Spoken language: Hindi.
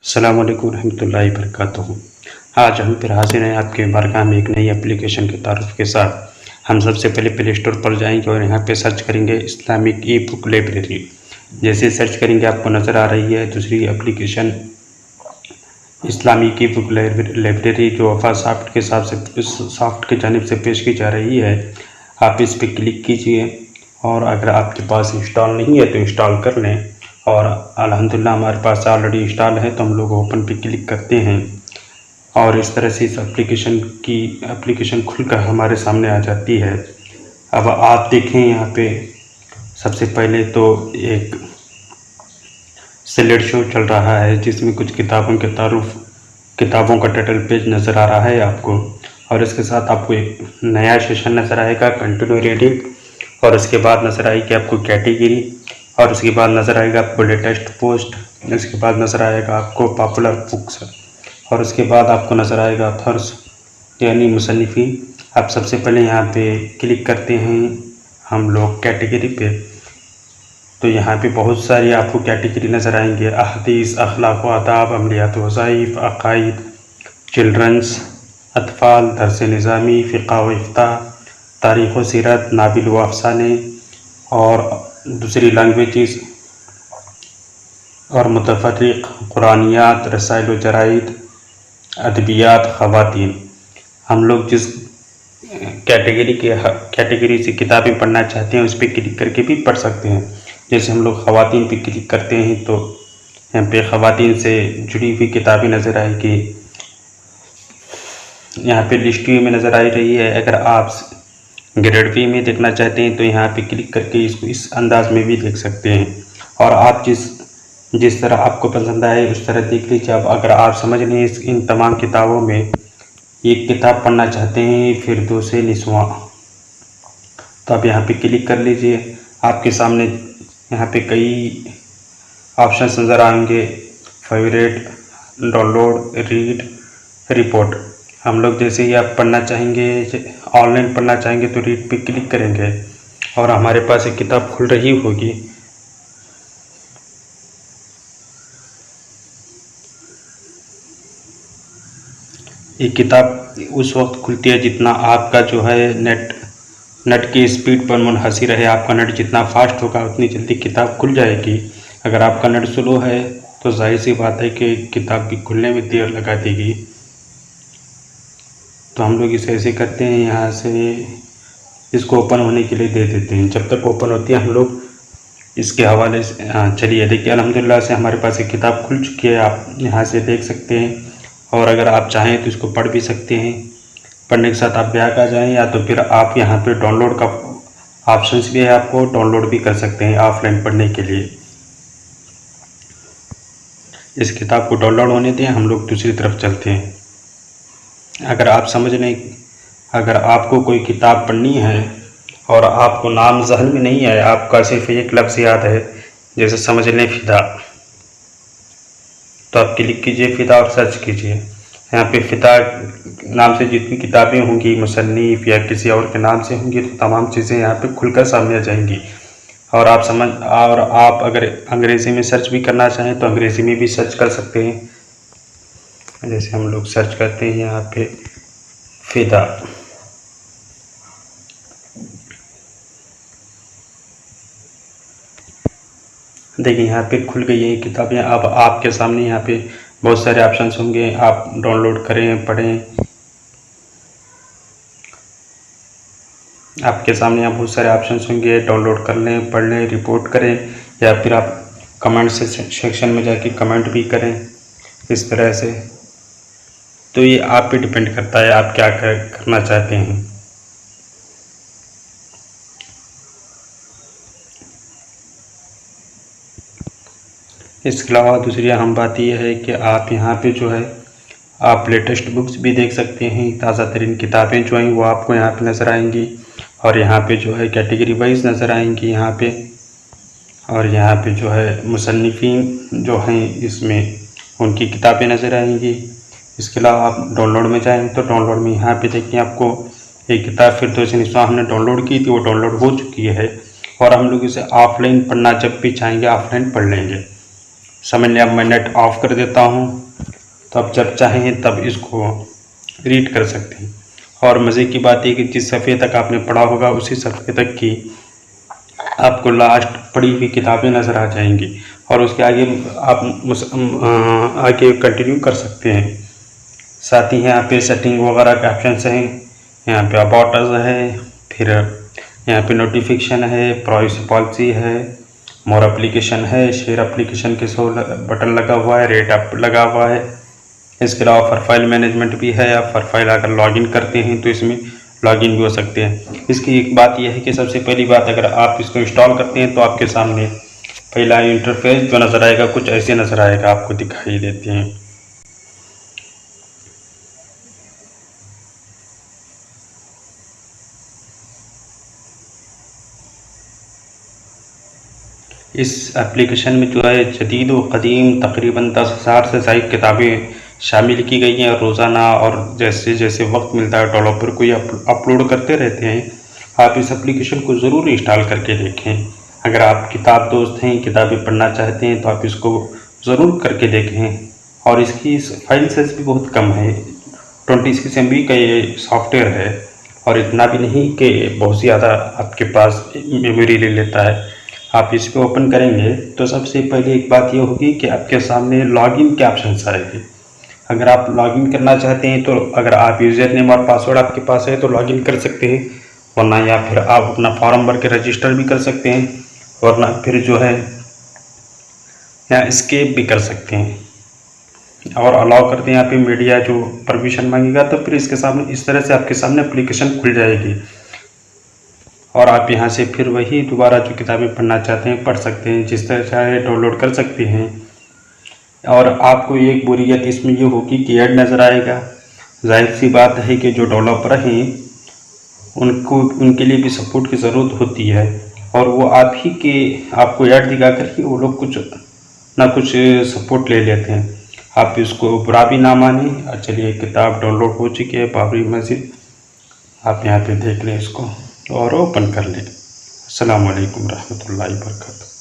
अस्सलाम वालेकुम रहमतुल्लाहि वबरकातुहू। आज हम फिर हाजिर हैं आपके बारगाह में एक नई एप्लीकेशन के तारुफ के साथ। हम सबसे पहले प्ले स्टोर पर जाएंगे और यहाँ पे सर्च करेंगे इस्लामिक ई बुक लाइब्रेरी। जैसे सर्च करेंगे आपको नज़र आ रही है दूसरी एप्लीकेशन इस्लामिक ई बुक लाइब्रेरी जो वफा सॉफ्ट के हिसाब से सॉफ्ट की जानिब से पेश की जा रही है। आप इस पर क्लिक कीजिए और अगर आपके पास इंस्टॉल नहीं है तो इंस्टॉल कर लें, और अल्हम्दुलिल्लाह हमारे पास ऑलरेडी इंस्टॉल है तो हम लोग ओपन पे क्लिक करते हैं और इस तरह से इस एप्लीकेशन खुलकर हमारे सामने आ जाती है। अब आप देखें यहाँ पे सबसे पहले तो एक स्लाइड शो चल रहा है जिसमें कुछ किताबों के तारुफ किताबों का टाइटल पेज नज़र आ रहा है आपको, और इसके साथ आपको एक नया सेशन नज़र आएगा कंटिन्यू रीडिंग, और उसके बाद नज़र आएगी आपको कैटेगरी, और उसके बाद नज़र आएगा आपको लेटेस्ट पोस्ट, इसके बाद नज़र आएगा आपको पॉपुलर बुक्स, और उसके बाद आपको नज़र आएगा ऑथर्स यानी मुसन्निफ़ीन। आप सबसे पहले यहाँ पे क्लिक करते हैं हम लोग कैटेगरी पे, तो यहाँ पे बहुत सारी आपको कैटेगरी नज़र आएंगे। अहदीस, अखलाक व आदाब, अमलियात वज़ाइफ, अक़ाइद, चिल्ड्रंस, अतफ़ाल, दर्स निज़ामी, फ़िक़्ह व इफ़्ता, तारीख़ व सीरत, नाबिल व अफ़साने और दूसरी लैंग्वेजेस और मुतफ़र्रिक़, कुरानियात, रसाइल व जराइद, अदबियात, ख़वातीन। हम लोग जिस कैटेगरी से किताबें पढ़ना चाहते हैं उस पर क्लिक करके भी पढ़ सकते हैं। जैसे हम लोग ख़वातीन पे क्लिक करते हैं तो यहाँ पे ख़वातीन से जुड़ी हुई किताबें नज़र आएगी। यहाँ पे लिस्ट व्यू में नज़र आ रही है। अगर आप ग्रेड व्यू में देखना चाहते हैं तो यहाँ पे क्लिक करके इसको इस अंदाज में भी देख सकते हैं, और आप जिस तरह आपको पसंद आए उस तरह देख लीजिए। अब अगर आप समझ लें इन तमाम किताबों में एक किताब पढ़ना चाहते हैं फिरदौस निस्वां, तो आप यहाँ पे क्लिक कर लीजिए। आपके सामने यहाँ पे कई ऑप्शंस नज़र आएंगे, फेवरेट, डाउनलोड, रीड, रिपोर्ट। हम लोग जैसे ही आप पढ़ना चाहेंगे, ऑनलाइन पढ़ना चाहेंगे तो रीड पे क्लिक करेंगे और हमारे पास एक किताब खुल रही होगी। ये किताब उस वक्त खुलती है जितना आपका जो है नेट की स्पीड पर मुनहसर है। आपका नेट जितना फास्ट होगा उतनी जल्दी किताब खुल जाएगी। अगर आपका नेट स्लो है तो जाहिर सी बात है कि किताब भी खुलने में देर लगा देगी। तो हम लोग इसे ऐसे करते हैं, यहाँ से इसको ओपन होने के लिए दे देते हैं। जब तक ओपन होती है हम लोग इसके हवाले से चलिए देखिए, अल्हम्दुलिल्लाह से हमारे पास एक किताब खुल चुकी है। आप यहाँ से देख सकते हैं, और अगर आप चाहें तो इसको पढ़ भी सकते हैं। पढ़ने के साथ आप बैक आ जाएं, या तो फिर आप यहाँ पे डाउनलोड का ऑप्शंस भी है, आपको डाउनलोड भी कर सकते हैं ऑफलाइन पढ़ने के लिए। इस किताब को डाउनलोड होने दें, हम लोग दूसरी तरफ चलते हैं। अगर आप समझ लें, अगर आपको कोई किताब पढ़नी है और आपको नाम ज़हन में नहीं है, आपका सिर्फ एक लफ्ज़ याद है, जैसे समझ लें फ़िदा, तो आप क्लिक कीजिए फ़िदा और सर्च कीजिए। यहाँ पे फ़िदा नाम से जितनी किताबें होंगी, मुसन्निफ़ या किसी और के नाम से होंगी, तो तमाम चीज़ें यहाँ पे खुलकर सामने आ जाएंगी। और आप अगर अंग्रेज़ी में सर्च भी करना चाहें तो अंग्रेज़ी में भी सर्च कर सकते हैं। जैसे हम लोग सर्च करते हैं यहाँ पे फ़िदा, देखिए यहाँ पे खुल गई है किताबें। अब आपके सामने यहाँ पे बहुत सारे ऑप्शंस होंगे, आप डाउनलोड करें, पढ़ें। आपके सामने यहाँ बहुत सारे ऑप्शंस होंगे, डाउनलोड कर लें, पढ़ लें, रिपोर्ट करें, या फिर आप कमेंट सेक्शन में जाके कमेंट भी करें इस तरह से। तो ये आप पे डिपेंड करता है आप क्या करना चाहते हैं। इसके अलावा दूसरी अहम बात यह है कि आप यहाँ पे जो है आप लेटेस्ट बुक्स भी देख सकते हैं। ताज़ा तरीन किताबें जो हैं वो आपको यहाँ पे नज़र आएंगी, और यहाँ पे जो है कैटेगरी वाइज नज़र आएंगी यहाँ पे, और यहाँ पे जो है मुसन्निफ़ीन जो हैं इसमें उनकी किताबें नज़र आएंगी। इसके अलावा आप डाउनलोड में जाएँ तो डाउनलोड में यहाँ पे देखिए आपको एक किताब फिरदौस निस्वां हमने डाउनलोड की थी, वो डाउनलोड हो चुकी है, और हम लोग इसे ऑफलाइन पढ़ना जब भी चाहेंगे ऑफलाइन पढ़ लेंगे। समझ अब मैं नेट ऑफ कर देता हूँ, तो आप जब चाहें तब इसको रीड कर सकते हैं। और मज़े की बात है कि जिस सफ़े तक आपने पढ़ा होगा उसी सफ़े तक की आपको लास्ट पढ़ी हुई किताबें नज़र आ जाएंगी, और उसके आगे आप आगे कंटिन्यू कर सकते हैं। साथ ही यहाँ पे सेटिंग वगैरह के ऑप्शन हैं, यहाँ पे अबाउट अस है, फिर यहाँ पे नोटिफिकेशन है, प्राइवेसी पॉलिसी है, मोर एप्लीकेशन है, शेयर एप्लीकेशन के सो बटन लगा हुआ है, रेट अप लगा हुआ है। इसके अलावा फॉर फाइल मैनेजमेंट भी है। आप फॉर फाइल अगर लॉगिन करते हैं तो इसमें लॉगिन भी हो सकते हैं। इसकी एक बात यह है कि सबसे पहली बात, अगर आप इसको इंस्टॉल करते हैं तो आपके सामने पहला इंटरफेस जो नज़र आएगा कुछ ऐसे नज़र आएगा, आपको दिखाई देते हैं। इस एप्लीकेशन में जो है जदीद व क़दीम तकरीबन 10,000 से ज़ायद किताबें शामिल की गई हैं, और रोज़ाना और जैसे जैसे वक्त मिलता है डेवलपर को ये अपलोड करते रहते हैं। आप इस एप्लीकेशन को ज़रूर इंस्टॉल करके देखें। अगर आप किताब दोस्त हैं, किताबें पढ़ना चाहते हैं, तो आप इसको ज़रूर करके देखें। और इसकी फाइल साइज़ भी बहुत कम है, 26 MB का ये सॉफ्टवेयर है, और इतना भी नहीं कि बहुत ज़्यादा आपके पास मेमोरी ले लेता है। आप इस पर ओपन करेंगे तो सबसे पहले एक बात यह होगी कि आपके सामने लॉगिन के ऑप्शन आएंगे। अगर आप लॉगिन करना चाहते हैं तो अगर आप यूज़र नेम और पासवर्ड आपके पास है तो लॉगिन कर सकते हैं, वरना या फिर आप अपना फॉर्म भर के रजिस्टर भी कर सकते हैं, वरना फिर जो है या एस्केप भी कर सकते हैं। और अलाउ करते हैं यहाँ पे मीडिया जो परमिशन मांगेगा, तो फिर इसके सामने इस तरह से आपके सामने एप्लीकेशन खुल जाएगी, और आप यहाँ से फिर वही दोबारा जो किताबें पढ़ना चाहते हैं पढ़ सकते हैं, जिस तरह चाहे डाउनलोड कर सकते हैं। और आपको एक बोरियत इसमें ये होगी कि ऐड नज़र आएगा। जाहिर सी बात है कि जो डेवलपर हैं उनके लिए भी सपोर्ट की ज़रूरत होती है, और वो आप ही के आपको ऐड दिखा कर ही वो लोग कुछ ना कुछ सपोर्ट ले लेते हैं। आप इसको बुरा भी ना माने। चलिए, किताब डाउनलोड हो चुकी है, बाबरी मस्जिद। आप यहाँ पे देख लें इसको और ओपन कर लें। अस्सलाम वालेकुम रहमतुल्लाहि व बरकातहू।